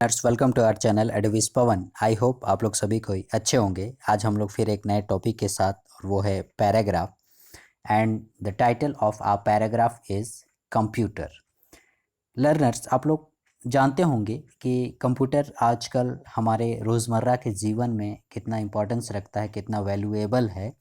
Friends, welcome to our channel Edvis Pawan. I hope आप लोग सभी कोई अच्छे होंगे। आज हम लोग फिर एक नए टॉपिक के साथ, और वो है paragraph. And the title of our paragraph is computer. Learners, आप लोग जानते होंगे कि कंप्यूटर आजकल हमारे रोज़मर्रा के जीवन में कितना इम्पोर्टेंस रखता है, कितना वैल्यूएबल है।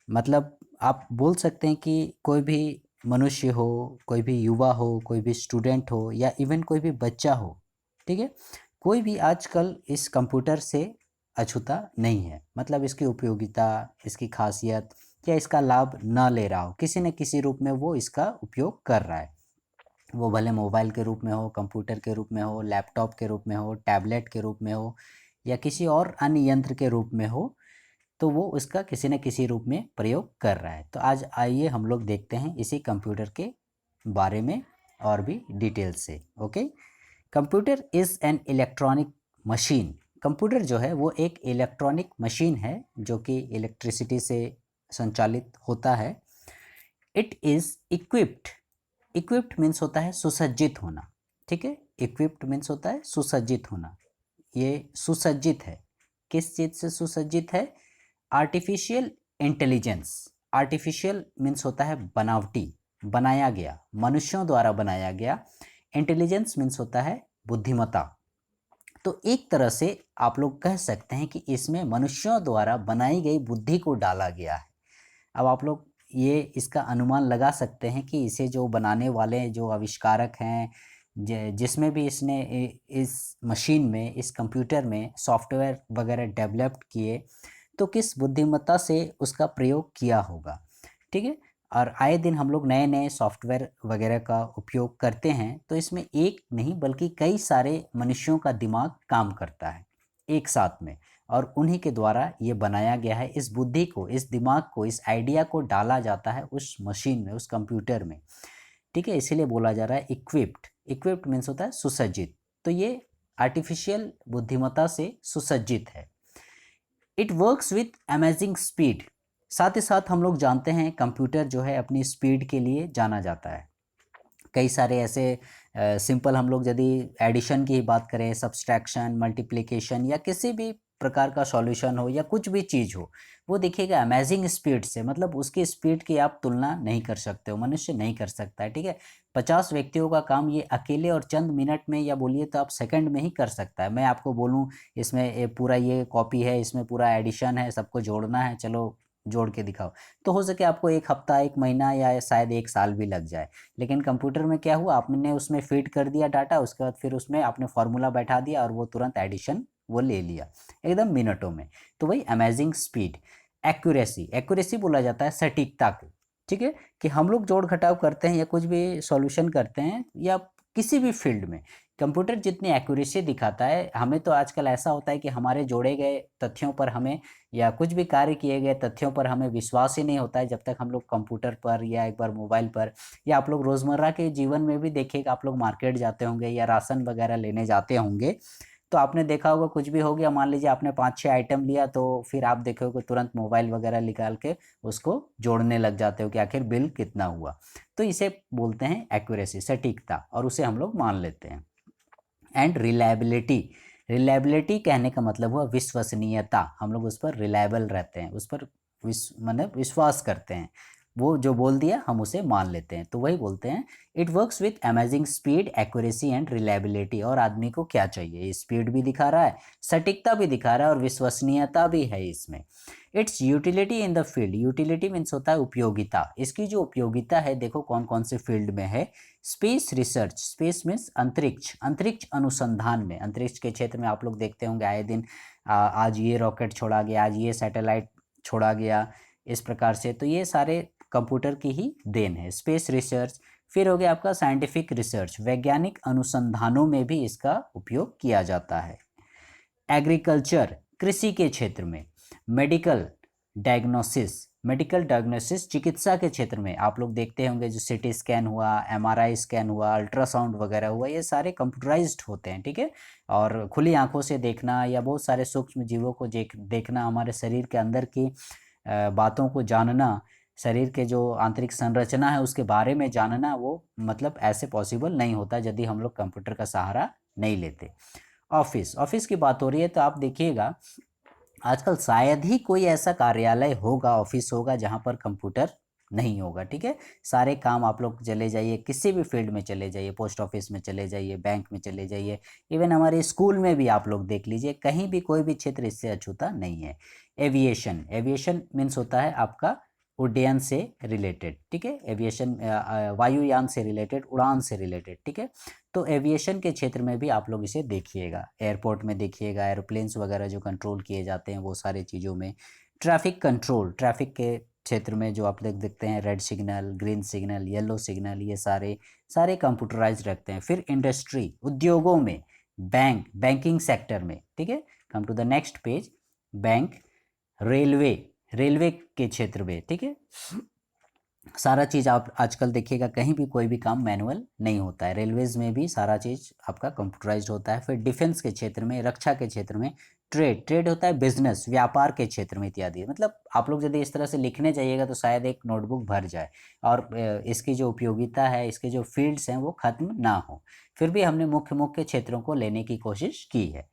मतलब आप बोल सकते हैं कि कोई भी मनुष्य हो, कोई भी युवा हो, कोई भी स्टूडेंट हो, या इवन कोई भी बच्चा हो, ठीक है, कोई भी आजकल इस कंप्यूटर से अछूता नहीं है। मतलब इसकी उपयोगिता, इसकी खासियत या इसका लाभ ना ले रहा हो, किसी न किसी रूप में वो इसका उपयोग कर रहा है। वो भले मोबाइल के रूप में हो, कंप्यूटर के रूप में हो, लैपटॉप के रूप में हो, टैबलेट के रूप में हो, या किसी और अन्य यंत्र के रूप में हो, तो वो उसका किसी न किसी रूप में प्रयोग कर रहा है। तो आज आइए हम लोग देखते हैं इसी कंप्यूटर के बारे में और भी डिटेल से। Okay, computer is an electronic machine. Computer जो है वो एक इलेक्ट्रॉनिक मशीन है जो कि इलेक्ट्रिसिटी से संचालित होता है। It is equipped. Equipped means होता है सुसज्जित होना, ठीक है। इक्विप्ड मीन्स होता है सुसज्जित होना। ये सुसज्जित है। किस चीज़ से सुसज्जित है? Artificial intelligence. आर्टिफिशियल मीन्स होता है बनावटी, बनाया गया, मनुष्यों द्वारा बनाया गया। इंटेलिजेंस मीन्स होता है बुद्धिमत्ता। तो एक तरह से आप लोग कह सकते हैं कि इसमें मनुष्यों द्वारा बनाई गई बुद्धि को डाला गया है। अब आप लोग ये इसका अनुमान लगा सकते हैं कि इसे जो बनाने वाले जो आविष्कारक हैं, जिसमें भी इसने इस मशीन में, इस कंप्यूटर में सॉफ्टवेयर वगैरह डेवलप किए, तो किस बुद्धिमत्ता से उसका प्रयोग किया होगा, ठीक है। और आए दिन हम लोग नए नए सॉफ्टवेयर वगैरह का उपयोग करते हैं, तो इसमें एक नहीं बल्कि कई सारे मनुष्यों का दिमाग काम करता है एक साथ में, और उन्हीं के द्वारा ये बनाया गया है। इस बुद्धि को, इस दिमाग को, इस आइडिया को डाला जाता है उस मशीन में, उस कंप्यूटर में, ठीक है। इसीलिए बोला जा रहा है इक्विप्ड। इक्विप्ड मीन्स होता है सुसज्जित। तो ये आर्टिफिशियल बुद्धिमत्ता से सुसज्जित है। It works with amazing speed. साथ ही साथ हम लोग जानते हैं कंप्यूटर जो है अपनी स्पीड के लिए जाना जाता है। कई सारे ऐसे सिंपल, हम लोग यदि एडिशन की ही बात करें, सब्सट्रैक्शन, मल्टीप्लिकेशन, या किसी भी प्रकार का सॉल्यूशन हो या कुछ भी चीज़ हो, वो देखिएगा अमेजिंग स्पीड से, मतलब उसकी स्पीड की आप तुलना नहीं कर सकते हो, मनुष्य नहीं कर सकता है, ठीक है। 50 व्यक्तियों का काम ये अकेले और चंद मिनट में, या बोलिए तो आप सेकंड में ही कर सकता है। मैं आपको बोलूँ इसमें पूरा ये कॉपी है, इसमें पूरा एडिशन है, सबको जोड़ना है, चलो जोड़ के दिखाओ, तो हो सके आपको एक हफ्ता, एक महीना, या शायद एक साल भी लग जाए। लेकिन कंप्यूटर में क्या हुआ, आपने उसमें फीड कर दिया डाटा, उसके बाद फिर उसमें आपने फार्मूला बैठा दिया और वो तुरंत एडिशन वो ले लिया एकदम मिनटों में। तो वही अमेजिंग स्पीड। एक्यूरेसी, एक्यूरेसी बोला जाता है सटीकता को, ठीक है। कि हम लोग जोड़ घटाव करते हैं या कुछ भी सॉल्यूशन करते हैं, या किसी भी फील्ड में कंप्यूटर जितनी एक्यूरेसी दिखाता है, हमें तो आजकल ऐसा होता है कि हमारे जोड़े गए तथ्यों पर हमें, या कुछ भी कार्य किए गए तथ्यों पर हमें विश्वास ही नहीं होता है जब तक हम लोग कंप्यूटर पर या एक बार मोबाइल पर, या आप लोग रोज़मर्रा के जीवन में भी देखिएगा, आप लोग मार्केट जाते होंगे या राशन वगैरह लेने जाते होंगे, तो आपने देखा होगा कुछ भी हो गया, मान लीजिए आपने 5-6 आइटम लिया, तो फिर आप देखोगे तुरंत मोबाइल वगैरह निकाल के उसको जोड़ने लग जाते हो कि आखिर बिल कितना हुआ। तो इसे बोलते हैं एक्यूरेसी, सटीकता, और उसे हम लोग मान लेते हैं। And reliability. रिलायबिलिटी कहने का मतलब हुआ विश्वसनीयता। हम लोग उस पर रिलायबल रहते हैं, उस पर मतलब विश्वास करते हैं। वो जो बोल दिया हम उसे मान लेते हैं, तो वही बोलते हैं it works with amazing speed, accuracy and reliability. और आदमी को क्या चाहिए, स्पीड भी दिखा रहा है, सटीकता भी दिखा रहा है, और विश्वसनीयता भी है इसमें। It's utility in the field. Utility means होता है उपयोगिता। इसकी जो उपयोगिता है, देखो कौन कौन से फील्ड में है। स्पेस रिसर्च, स्पेस मीन्स अंतरिक्ष, अंतरिक्ष अनुसंधान में, अंतरिक्ष के क्षेत्र में आप लोग देखते होंगे आए दिन, आज ये रॉकेट छोड़ा गया, आज ये सैटेलाइट छोड़ा गया, इस प्रकार से। तो ये सारे कंप्यूटर की ही देन है, स्पेस रिसर्च। फिर हो गया आपका साइंटिफिक रिसर्च, वैज्ञानिक अनुसंधानों में भी इसका उपयोग किया जाता है। एग्रीकल्चर, कृषि के क्षेत्र में। मेडिकल डायग्नोसिस, मेडिकल डायग्नोसिस चिकित्सा के क्षेत्र में आप लोग देखते होंगे, जो सीटी स्कैन हुआ, एमआरआई स्कैन हुआ, अल्ट्रासाउंड वगैरह हुआ, ये सारे कंप्यूटराइज्ड होते हैं, ठीक है। और खुली आंखों से देखना, या बहुत सारे सूक्ष्म जीवों को देखना, हमारे शरीर के अंदर की बातों को जानना, शरीर के जो आंतरिक संरचना है उसके बारे में जानना, वो मतलब ऐसे पॉसिबल नहीं होता यदि हम लोग कंप्यूटर का सहारा नहीं लेते। ऑफिस, ऑफिस की बात हो रही है तो आप देखिएगा आजकल शायद ही कोई ऐसा कार्यालय होगा, ऑफिस होगा जहाँ पर कंप्यूटर नहीं होगा। ठीक है, सारे काम आप लोग चले जाइए, किसी भी फील्ड में चले जाइए, पोस्ट ऑफिस में चले जाइए, बैंक में चले जाइए, इवन हमारे स्कूल में भी आप लोग देख लीजिए, कहीं भी कोई भी क्षेत्र इससे अछूता नहीं है। एविएशन, एविएशन मीन्स होता है आपका उड्डयन से रिलेटेड। ठीक है, एविएशन वायुयान से रिलेटेड, उड़ान से रिलेटेड। ठीक है, तो एविएशन के क्षेत्र में भी आप लोग इसे देखिएगा, एयरपोर्ट में देखिएगा, एरोप्लेन्स वगैरह जो कंट्रोल किए जाते हैं वो सारे चीज़ों में। ट्रैफिक कंट्रोल, ट्रैफिक के क्षेत्र में जो आप लोग देखते हैं red signal, green signal, yellow signal, ये सारे सारे कंप्यूटराइज रखते हैं। फिर इंडस्ट्री, उद्योगों में, बैंक, बैंकिंग सेक्टर में। ठीक है, come to the next page, bank, railway, railway के क्षेत्र में। ठीक है, सारा चीज़ आप आजकल देखिएगा कहीं भी कोई भी काम मैनुअल नहीं होता है, रेलवेज़ में भी सारा चीज़ आपका कंप्यूटराइज्ड होता है। फिर डिफेंस के क्षेत्र में, रक्षा के क्षेत्र में, ट्रेड, ट्रेड होता है बिजनेस, व्यापार के क्षेत्र में इत्यादि। मतलब आप लोग यदि इस तरह से लिखने जाइएगा तो शायद एक नोटबुक भर जाए और इसकी जो उपयोगिता है, इसके जो फील्ड्स हैं वो ख़त्म ना हो। फिर भी हमने मुख्य मुख्य क्षेत्रों को लेने की कोशिश की है।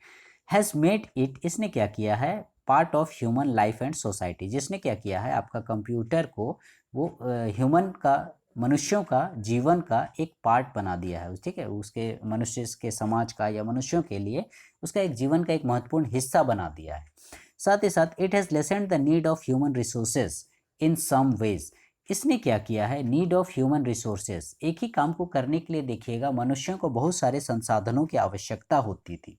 हैज़ मेड इट, इसने क्या किया है, part of human life and society, जिसने क्या किया है आपका कंप्यूटर को वो ह्यूमन का, मनुष्यों का जीवन का एक पार्ट बना दिया है। ठीक है, उसके मनुष्य के समाज का या मनुष्यों के लिए उसका एक जीवन का एक महत्वपूर्ण हिस्सा बना दिया है। साथ ही साथ it has lessened the need of human resources in some ways, इसने क्या किया है, नीड ऑफ ह्यूमन रिसोर्सेज, एक ही काम को करने के लिए देखिएगा मनुष्यों को बहुत सारे संसाधनों की आवश्यकता होती थी।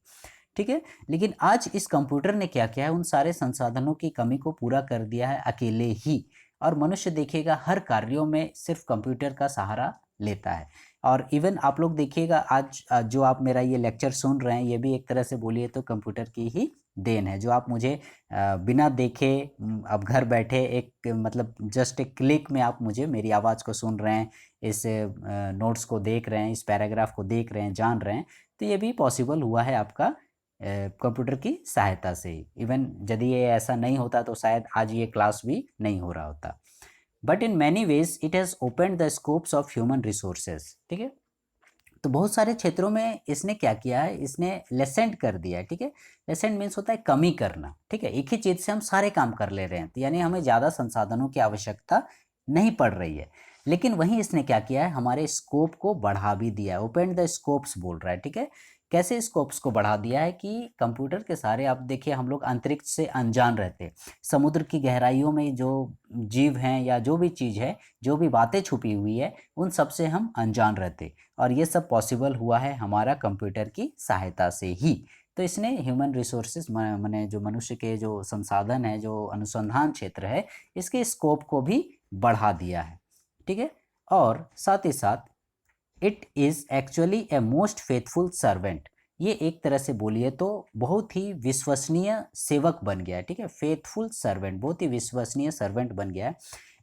ठीक है, लेकिन आज इस कंप्यूटर ने क्या किया है, उन सारे संसाधनों की कमी को पूरा कर दिया है अकेले ही। और मनुष्य देखिएगा हर कार्यों में सिर्फ कंप्यूटर का सहारा लेता है। और इवन आप लोग देखिएगा आज जो आप मेरा ये लेक्चर सुन रहे हैं, ये भी एक तरह से बोलिए तो कंप्यूटर की ही देन है। जो आप मुझे बिना देखे अब घर बैठे एक मतलब जस्ट एक क्लिक में आप मुझे मेरी आवाज़ को सुन रहे हैं, इस नोट्स को देख रहे हैं, इस पैराग्राफ को देख रहे हैं, जान रहे हैं, तो ये भी पॉसिबल हुआ है आपका कंप्यूटर की सहायता से ही। इवन यदि ये ऐसा नहीं होता तो शायद आज ये क्लास भी नहीं हो रहा होता। But in many ways it has open the scopes of human resources. ठीक है, तो बहुत सारे क्षेत्रों में इसने क्या किया है, इसने लेसेंट कर दिया है। ठीक है, लेसेंट मीन्स होता है कमी करना। ठीक है, एक ही चीज़ से हम सारे काम कर ले रहे हैं, तो यानी हमें ज़्यादा संसाधनों की आवश्यकता नहीं पड़ रही है। लेकिन वहीं इसने क्या किया है, हमारे स्कोप को बढ़ा भी दिया है, ओपन द स्कोप्स बोल रहा है। ठीक है, कैसे स्कोप्स को बढ़ा दिया है कि कंप्यूटर के सारे, आप देखिए हम लोग अंतरिक्ष से अनजान रहते, समुद्र की गहराइयों में जो जीव हैं या जो भी चीज़ है, जो भी बातें छुपी हुई है, उन सब से हम अनजान रहते, और ये सब पॉसिबल हुआ है हमारा कंप्यूटर की सहायता से ही। तो इसने ह्यूमन रिसोर्सेज माने जो मनुष्य के जो संसाधन है, जो अनुसंधान क्षेत्र है, इसके स्कोप को भी बढ़ा दिया है। ठीक है, और साथ ही साथ it is actually a most faithful servant, ये एक तरह से बोलिए तो बहुत ही विश्वसनीय सेवक बन गया है। ठीक है, फेथफुल सर्वेंट, बहुत ही विश्वसनीय सर्वेंट बन गया है।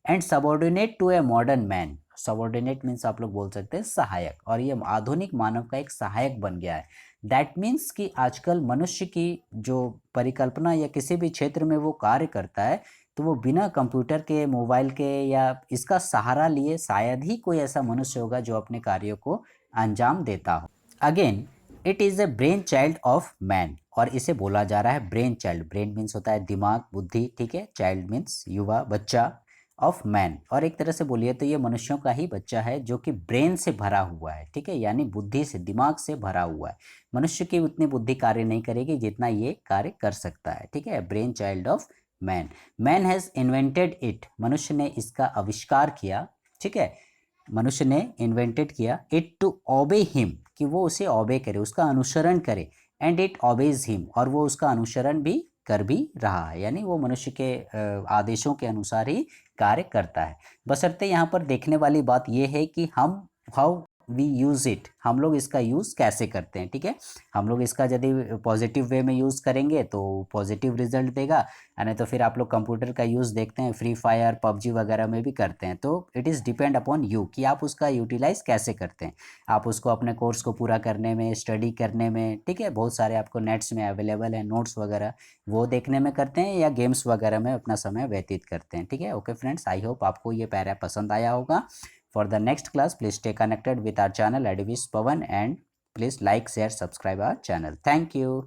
And subordinate to a modern man, subordinate means आप लोग बोल सकते हैं सहायक, और ये आधुनिक मानव का एक सहायक बन गया है। दैट मीन्स कि आजकल मनुष्य की जो परिकल्पना या किसी भी क्षेत्र में वो कार्य करता है, तो वो बिना कंप्यूटर के, मोबाइल के या इसका सहारा लिए शायद ही कोई ऐसा मनुष्य होगा जो अपने कार्यों को अंजाम देता हो। Again it is a brain child of man, और इसे बोला जा रहा है ब्रेन चाइल्ड। ब्रेन मीन्स होता है दिमाग, बुद्धि। ठीक है, चाइल्ड मीन्स युवा, बच्चा, ऑफ मैन, और एक तरह से बोलिए तो ये मनुष्यों का ही बच्चा है जो कि ब्रेन से भरा हुआ है। ठीक है, यानी बुद्धि से, दिमाग से भरा हुआ है। मनुष्य की उतनी बुद्धि कार्य नहीं करेगी जितना ये कार्य कर सकता है। ठीक है, brain child of man. Man has invented it, मनुष्य ने इसका आविष्कार किया। ठीक है, मनुष्य ने इन्वेंटेड किया इट टू ओबे हिम, कि वो उसे ओबे करे, उसका अनुसरण करे। एंड इट ओबेज हिम, और वो उसका अनुसरण भी कर भी रहा है, यानी वो मनुष्य के आदेशों के अनुसार ही कार्य करता है। बशर्ते यहाँ पर देखने वाली बात ये है कि हम हाउ वी यूज़ इट, हम लोग इसका यूज़ कैसे करते हैं। ठीक है, हम लोग इसका यदि पॉजिटिव वे में यूज़ करेंगे तो पॉजिटिव रिजल्ट देगा, नहीं तो फिर आप लोग कंप्यूटर का यूज़ देखते हैं फ्री फायर, पबजी वगैरह में भी करते हैं। तो it is depend upon you कि आप उसका यूटिलाइज़ कैसे करते हैं। आप उसको अपने कोर्स को पूरा करने में, स्टडी करने में, ठीक है, बहुत सारे आपको नेट्स में अवेलेबल है नोट्स वगैरह, वो देखने में करते हैं, या गेम्स वगैरह में अपना समय व्यतीत करते हैं। ठीक है, ओके फ्रेंड्स, आई होप आपको ये पैरा पसंद आया होगा। For the next class please stay connected with our channel Edvis Pawan and Please like, share, subscribe our channel. Thank you.